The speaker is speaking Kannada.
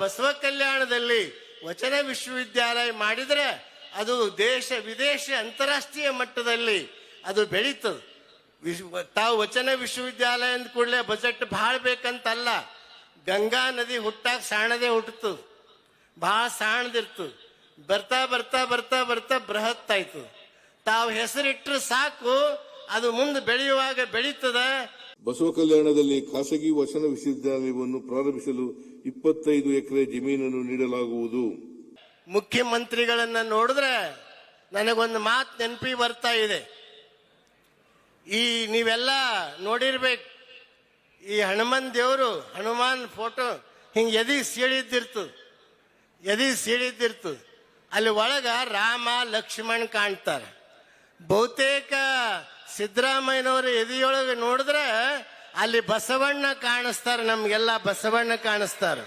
ಬಸವ ಕಲ್ಯಾಣದಲ್ಲಿ ವಚನ ವಿಶ್ವವಿದ್ಯಾಲಯ ಮಾಡಿದ್ರೆ ಅದು ದೇಶ ವಿದೇಶ ಅಂತಾರಾಷ್ಟ್ರೀಯ ಮಟ್ಟದಲ್ಲಿ ಅದು ಬೆಳೀತದೆ. ತಾವು ವಚನ ವಿಶ್ವವಿದ್ಯಾಲಯ ಅಂದ ಕೂಡಲೇ ಬಜೆಟ್ ಭಾಳ ಬೇಕಂತಲ್ಲ. ಗಂಗಾ ನದಿ ಹುಟ್ಟಾಗ ಸಾಣದೇ ಹುಟ್ಟುತ್ತದೆ, ಭಾಳ ಸಾಣದಿರ್ತದೆ. ಬರ್ತಾ ಬರ್ತಾ ಬರ್ತಾ ಬರ್ತಾ ಬೃಹತ್ ಆಯ್ತದೆ. ತಾವು ಹೆಸರಿಟ್ಟರೆ ಸಾಕು, ಅದು ಮುಂದೆ ಬೆಳೆಯುವಾಗ ಬೆಳೀತದ. ಬಸವ ಕಲ್ಯಾಣದಲ್ಲಿ ಖಾಸಗಿ ವಚನ ವಿಶ್ವವಿದ್ಯಾಲಯವನ್ನು ಪ್ರಾರಂಭಿಸಲು 25 ಎಕರೆ ಜಮೀನನ್ನು ನೀಡಲಾಗುವುದು. ಮುಖ್ಯಮಂತ್ರಿಗಳನ್ನ ನೋಡಿದ್ರೆ ನನಗೊಂದು ಮಾತು ನೆನಪಿಗೆ ಬರ್ತಾ ಇದೆ. ಈ ನೀವೆಲ್ಲ ನೋಡಿರ್ಬೇಕು, ಈ ಹನುಮಾನ್ ದೇವರು, ಹನುಮಾನ್ ಫೋಟೋ ಹಿಂಗೆ ಎದಿ ಸೀಳಿದ್ದಿರ್ತದೆ. ಅಲ್ಲಿ ಒಳಗ ರಾಮ ಲಕ್ಷ್ಮಣ್ ಕಾಣ್ತಾರೆ. ಬಹುತೇಕ ಸಿದ್ದರಾಮಯ್ಯನವರ ಎದೆಯೊಳಗೆ ನೋಡಿದ್ರೆ ಅಲ್ಲಿ ಬಸವಣ್ಣ ಕಾಣಿಸ್ತಾರೆ, ನಮ್ಗೆಲ್ಲ ಬಸವಣ್ಣ ಕಾಣಿಸ್ತಾರೆ.